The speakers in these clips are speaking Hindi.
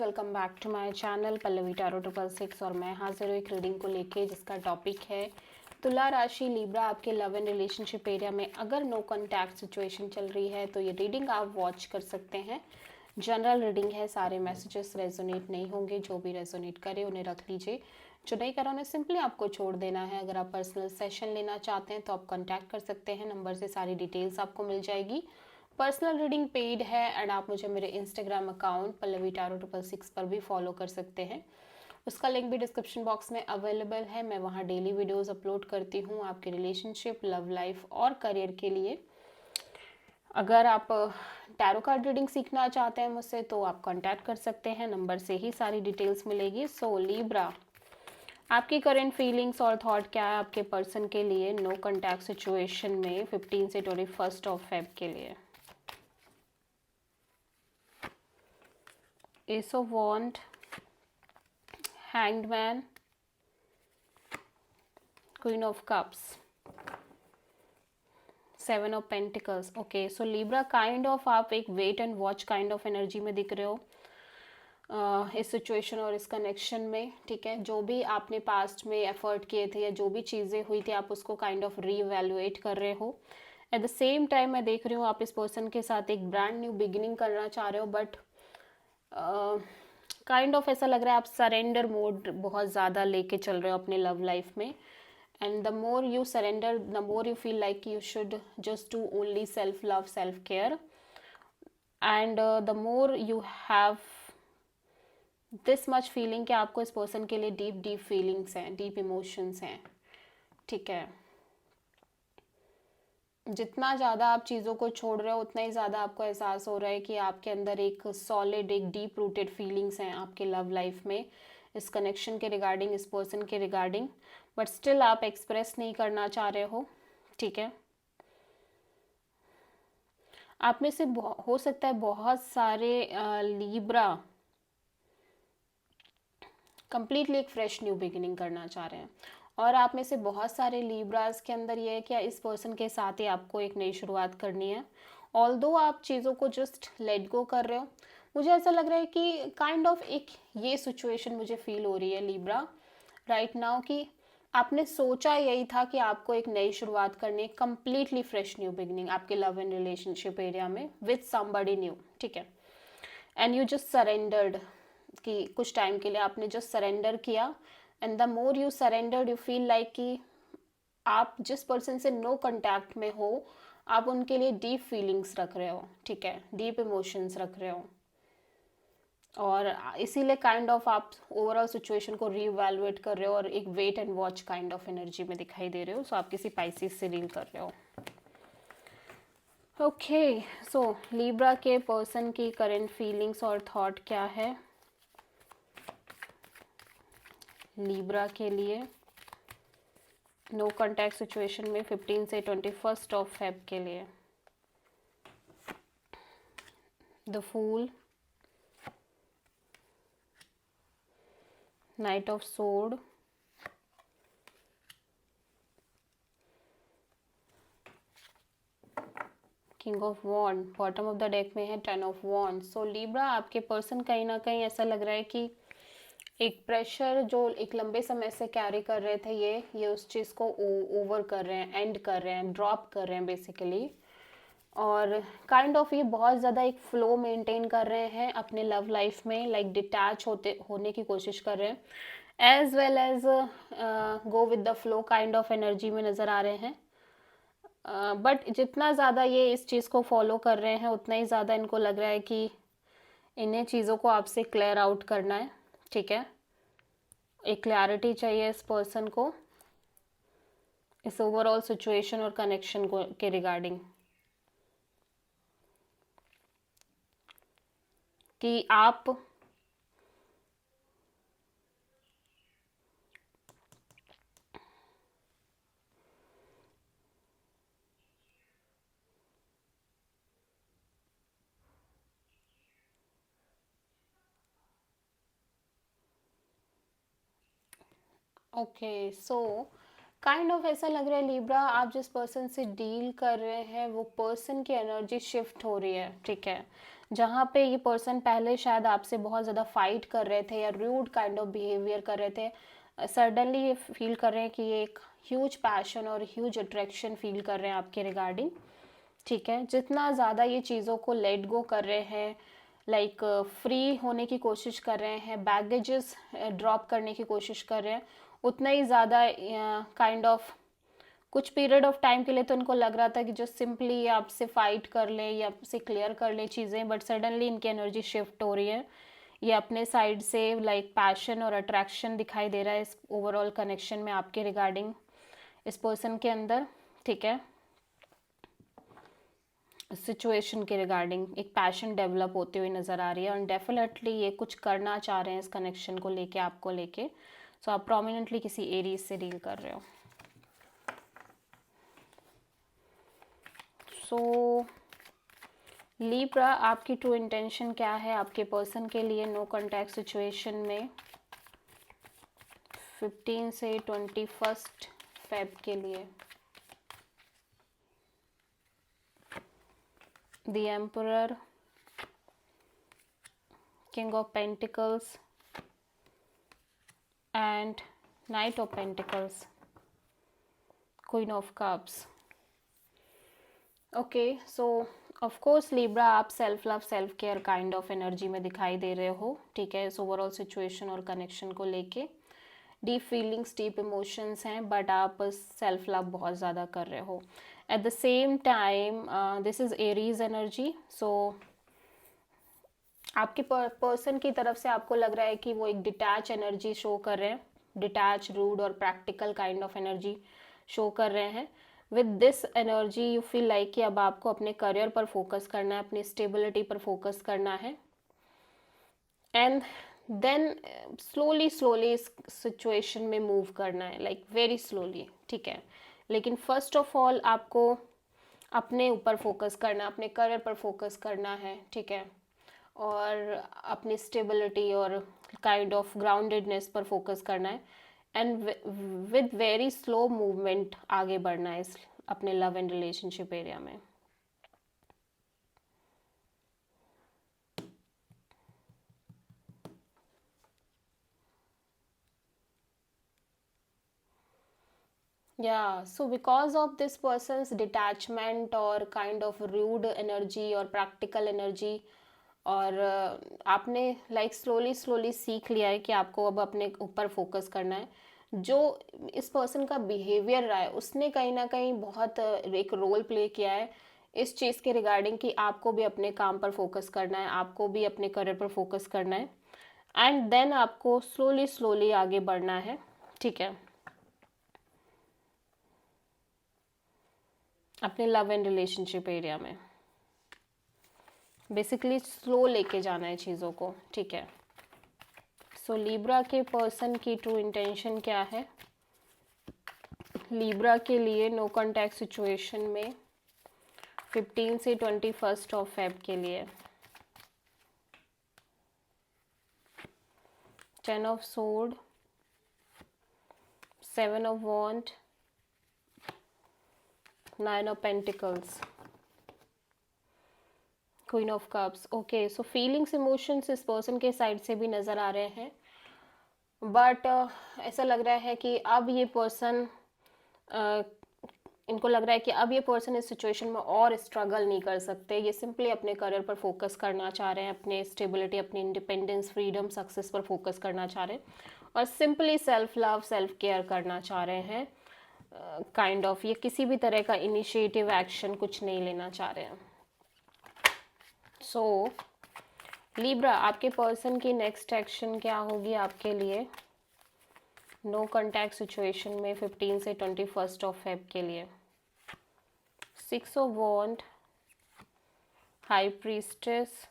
Welcome back to my channel Pallavi tarot 666 और मैं हाजिर हूँ एक रीडिंग को लेके जिसका टॉपिक है तुला राशि लिब्रा। आपके लव एंड रिलेशनशिप एरिया में अगर नो कॉन्टैक्ट सिचुएशन चल रही है तो ये रीडिंग आप वॉच कर सकते हैं। जनरल रीडिंग है, सारे मैसेजेस रेजोनेट नहीं होंगे, जो भी रेजोनेट करे उन्हें रख लीजिए, जो नहीं करा उन्हें सिंपली आपको छोड़ देना है। अगर आप पर्सनल सेशन लेना चाहते हैं तो आप कॉन्टैक्ट कर सकते हैं, नंबर से सारी डिटेल्स आपको मिल जाएगी। पर्सनल रीडिंग पेड है एंड आप मुझे मेरे इंस्टाग्राम अकाउंट पल्लवी टैरो 666 पर भी फॉलो कर सकते हैं। उसका लिंक भी डिस्क्रिप्शन बॉक्स में अवेलेबल है। मैं वहाँ डेली वीडियोस अपलोड करती हूँ आपके रिलेशनशिप, लव लाइफ और करियर के लिए। अगर आप टैरो कार्ड रीडिंग सीखना चाहते हैं मुझसे तो आप कांटेक्ट कर सकते हैं, नंबर से ही सारी डिटेल्स मिलेगी। सो लिब्रा, आपकी करेंट फीलिंग्स और थॉट क्या है आपके पर्सन के लिए नो कॉन्टैक्ट सिचुएशन में 15 से 21 ऑफ फेब के लिए। Ace of Wand, Hanged Man, Queen of Cups, Seven of Pentacles. Okay so Libra kind of आप एक wait and watch kind of energy में दिख रहे हो इस सिचुएशन और इस कनेक्शन में। ठीक है, जो भी आपने पास्ट में एफर्ट किए थे या जो भी चीज़ें हुई थी आप उसको काइंड ऑफ रीवैल्यूएट कर रहे हो। एट द सेम टाइम मैं देख रही हूँ आप इस पर्सन के साथ एक ब्रांड न्यू बिगिनिंग करना चाह रहे हो, बट काइंड ऑफ ऐसा लग रहा है आप सरेंडर मोड बहुत ज़्यादा लेके चल रहे हो अपने लव लाइफ में। And the more you surrender the more you feel like you should just do only self love, self care, and the more you have this much feeling कि आपको इस पर्सन के लिए डीप डीप फीलिंग्स हैं, डीप इमोशंस हैं। ठीक है, जितना ज़्यादा आप चीज़ों को छोड़ रहे हो उतना ही ज़्यादा आपको एहसास हो रहा है कि आपके अंदर एक सॉलिड, एक डीप रूटेड फीलिंग्स हैं आपके लव लाइफ में, इस कनेक्शन के रिगार्डिंग, इस पर्सन के रिगार्डिंग, बट स्टिल आप एक्सप्रेस नहीं करना चाह रहे हो। ठीक है, आप में से हो सकता है बहुत सारे लिब्रा कंप्लीटली एक फ्रेश न्यू बिगिनिंग करना चाह रहे हैं, और आप में से बहुत सारे लिब्रास के अंदर ये है कि इस पर्सन के साथ ही आपको एक नई शुरुआत करनी है। ऑल्दो आप चीज़ों को जस्ट लेट गो कर रहे हो, मुझे ऐसा लग रहा है कि काइंड ऑफ एक ये सिचुएशन मुझे फील हो रही है लिब्रा राइट नाउ कि आपने सोचा यही था कि आपको एक नई शुरुआत करनी है, कंप्लीटली फ्रेश न्यू बिगिनिंग आपके लव एंड रिलेशनशिप एरिया में विथ समबडी न्यू। ठीक है, एंड यू जस्ट सरेंडर्ड कि कुछ टाइम के लिए आपने जस्ट सरेंडर किया, and the more you surrendered you feel like कि आप जिस पर्सन से नो कांटेक्ट में हो आप उनके लिए डीप फीलिंग्स रख रहे हो। ठीक है, डीप इमोशंस रख रहे हो, और इसीलिए काइंड ऑफ आप ओवरऑल सिचुएशन को रीवैल्यूएट कर रहे हो और एक wait and watch kind of energy में दिखाई दे रहे हो। सो आप किसी पाइसिस से डील कर रहे हो। ओके सो लिब्रा के पर्सन की करेंट फीलिंग्स और थॉट क्या है लिब्रा के लिए नो कॉन्टैक्ट सिचुएशन में 15 से 21 ऑफ फेब के लिए। The fool, knight of sword, king of wand, bottom of the deck में है 10 ऑफ वॉन्ड। सो लिब्रा आपके पर्सन कहीं ना कहीं ऐसा लग रहा है कि एक प्रेशर जो एक लंबे समय से कैरी कर रहे थे ये उस चीज़ को ओवर कर रहे हैं, एंड कर रहे हैं, ड्रॉप कर रहे हैं बेसिकली, और काइंड ऑफ ये बहुत ज़्यादा एक फ्लो मेंटेन कर रहे हैं अपने लव लाइफ में, लाइक डिटैच होने की कोशिश कर रहे हैं, as well as go with the flow kind of energy में नज़र आ रहे हैं। बट जितना ज़्यादा ये इस चीज़ को फॉलो कर रहे हैं उतना ही ज़्यादा इनको लग रहा है कि इन्हें चीज़ों को आपसे क्लियर आउट करना है। ठीक है, एक क्लैरिटी चाहिए इस पर्सन को इस ओवरऑल सिचुएशन और कनेक्शन को के रिगार्डिंग, कि आप ओके सो काइंड ऑफ ऐसा लग रहा है लिब्रा आप जिस पर्सन से डील कर रहे हैं वो पर्सन की एनर्जी शिफ्ट हो रही है। ठीक है, जहाँ पे ये पर्सन पहले शायद आपसे बहुत ज़्यादा फाइट कर रहे थे या रूड काइंड ऑफ बिहेवियर कर रहे थे, सडनली ये फील कर रहे हैं कि ये एक ह्यूज पैशन और ह्यूज अट्रैक्शन फील कर रहे हैं आपके रिगार्डिंग, ठीक है। जितना ज़्यादा ये चीज़ों को लेट गो कर रहे हैं, लाइक फ्री होने की कोशिश कर रहे हैं, बैगेजेस ड्रॉप करने की कोशिश कर रहे हैं, उतना ही ज़्यादा काइंड ऑफ कुछ पीरियड ऑफ टाइम के लिए तो उनको लग रहा था कि जो सिंपली आपसे फाइट कर ले या आपसे क्लियर कर ले चीज़ें, बट सडनली इनकी एनर्जी शिफ्ट हो रही है। ये अपने साइड से लाइक पैशन और अट्रैक्शन दिखाई दे रहा है इस ओवरऑल कनेक्शन में आपके रिगार्डिंग इस पर्सन के अंदर, ठीक है। सिचुएशन के रिगार्डिंग एक पैशन डेवलप होते हुए नज़र आ रही है और डेफिनेटली ये कुछ करना चाह रहे हैं इस कनेक्शन को लेके, आपको लेके। सो आप प्रोमिनेंटली किसी एरीज से डील कर रहे हो। सो लीब्रा, आपकी ट्रू इंटेंशन क्या है आपके पर्सन के लिए नो कॉन्टैक्ट सिचुएशन में 15 से 21 फेब के लिए? The emperor, king of pentacles and knight of pentacles, queen of cups. Okay, so of course Libra, आप self love self care kind of energy में दिखाई दे रहे हो, ठीक है। इस ओवरऑल सिचुएशन और कनेक्शन को लेके डीप फीलिंग्स, डीप इमोशंस हैं, बट आप सेल्फ लव बहुत ज़्यादा कर रहे हो। At the same time this is Aries energy, so आपके पर्सन की तरफ से आपको लग रहा है कि वो एक डिटैच एनर्जी शो कर रहे हैं, डिटैच, रूड और practical kind of energy show कर रहे हैं। With this energy you feel like कि अब आपको अपने करियर पर फोकस करना है, अपनी स्टेबिलिटी पर फोकस करना है, एंड देन स्लोली स्लोली इस सिचुएशन में मूव करना है, लाइक वेरी स्लोली, ठीक है। लेकिन फर्स्ट ऑफ ऑल आपको अपने ऊपर फोकस करना है, अपने करियर पर फोकस करना है, ठीक है, और अपनी स्टेबिलिटी और काइंड ऑफ ग्राउंडेडनेस पर फोकस करना है, and with very slow movement आगे बढ़ना है इस अपने लव एंड रिलेशनशिप एरिया में। Yeah, so because of this person's detachment or kind of rude energy और practical energy, और आपने लाइक स्लोली स्लोली सीख लिया है कि आपको अब अपने ऊपर फोकस करना है। जो इस पर्सन का बिहेवियर रहा है उसने कहीं ना कहीं बहुत एक रोल प्ले किया है इस चीज़ के रिगार्डिंग कि आपको भी अपने काम पर फोकस करना है, आपको भी अपने करियर पर फोकस करना है, एंड देन आपको स्लोली स्लोली आगे बढ़ना है, ठीक है, अपने लव एंड रिलेशनशिप एरिया में। बेसिकली स्लो लेके जाना है चीज़ों को, ठीक है। सो लीब्रा के पर्सन की ट्रू इंटेंशन क्या है लीब्रा के लिए नो कॉन्टैक्ट सिचुएशन में 15 से 21 ऑफ फेब के लिए? 10 of sword, 7 of wand, 9 of pentacles, queen of cups. Okay, so feelings, emotions इस पर्सन के साइड से भी नज़र आ रहे हैं, बट ऐसा लग रहा है कि अब ये पर्सन इनको लग रहा है कि अब ये पर्सन इस सिचुएशन में और स्ट्रगल नहीं कर सकते। ये सिंपली अपने करियर पर फोकस करना चाह रहे हैं, अपने स्टेबिलिटी, अपनी इंडिपेंडेंस, फ्रीडम, सक्सेस पर फोकस करना चाह रहे हैं और simply self love self care करना चाह रहे हैं काइंड ऑफ। ये किसी भी तरह का इनिशिएटिव एक्शन कुछ नहीं लेना चाह रहे हैं। सो लीब्रा, आपके पर्सन की नेक्स्ट एक्शन क्या होगी आपके लिए नो कॉन्टैक्ट सिचुएशन में 15 से 21 ऑफ फेब के लिए? 6 of wand, high priestess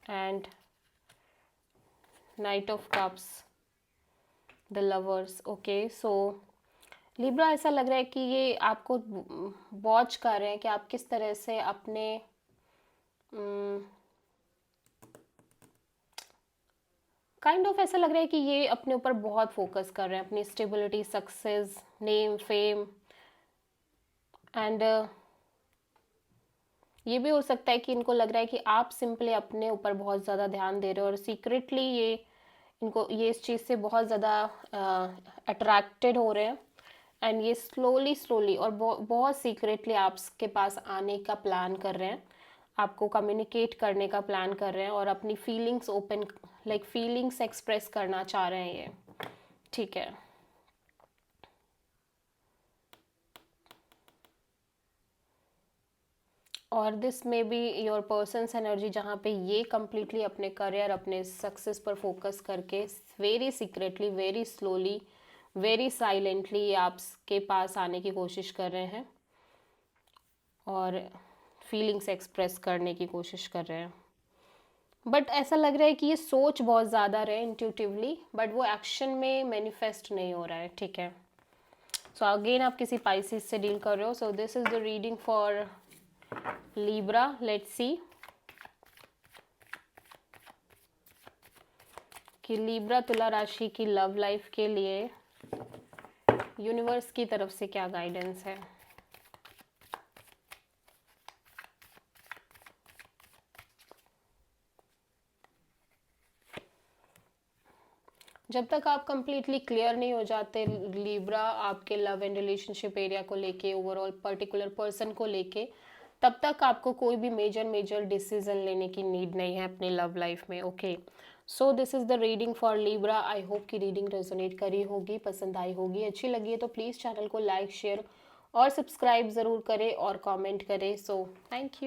and knight of cups, the lovers. Okay, so Libra, ऐसा लग रहा है कि ये आपको वॉच कर रहे हैं कि आप किस तरह से अपने काइंड ऑफ ऐसा लग रहा है कि ये अपने ऊपर बहुत फोकस कर रहे हैं, अपनी stability, success, name, fame, and ये भी हो सकता है कि इनको लग रहा है कि आप सिंपली अपने ऊपर बहुत ज़्यादा ध्यान दे रहे हो और सीक्रेटली ये इनको ये इस चीज़ से बहुत ज़्यादा अट्रैक्टेड हो रहे हैं, एंड ये स्लोली स्लोली और बहुत सीक्रेटली आपके पास आने का प्लान कर रहे हैं, आपको कम्युनिकेट करने का प्लान कर रहे हैं और अपनी feelings open like feelings express करना चाह रहे हैं ये, ठीक है। और दिस में बी योर पर्सन्स एनर्जी, जहाँ पे ये कम्प्लीटली अपने करियर अपने सक्सेस पर फोकस करके very secretly very slowly very silently आपके पास आने की कोशिश कर रहे हैं और फीलिंग्स एक्सप्रेस करने की कोशिश कर रहे हैं। बट ऐसा लग रहा है कि ये सोच बहुत ज़्यादा रहे इंट्यूटिवली, बट वो एक्शन में मैनिफेस्ट नहीं हो रहा है, ठीक है। सो अगेन आप किसी पाइसिस से डील कर रहे हो। So this is the reading for Libra. Let's see कि लिब्रा तुला राशि की लव लाइफ के लिए यूनिवर्स की तरफ से क्या गाइडेंस है। जब तक आप कंप्लीटली क्लियर नहीं हो जाते लिब्रा आपके लव एंड रिलेशनशिप एरिया को लेके, ओवरऑल पर्टिकुलर पर्सन को लेके, तब तक आपको कोई भी मेजर डिसीजन लेने की नीड नहीं है अपनी लव लाइफ में, okay. So this is the reading for Libra. I hope कि रीडिंग रेजोनेट करी होगी, पसंद आई होगी, अच्छी लगी है तो प्लीज़ चैनल को लाइक शेयर और सब्सक्राइब ज़रूर करें और कमेंट करें। So thank you.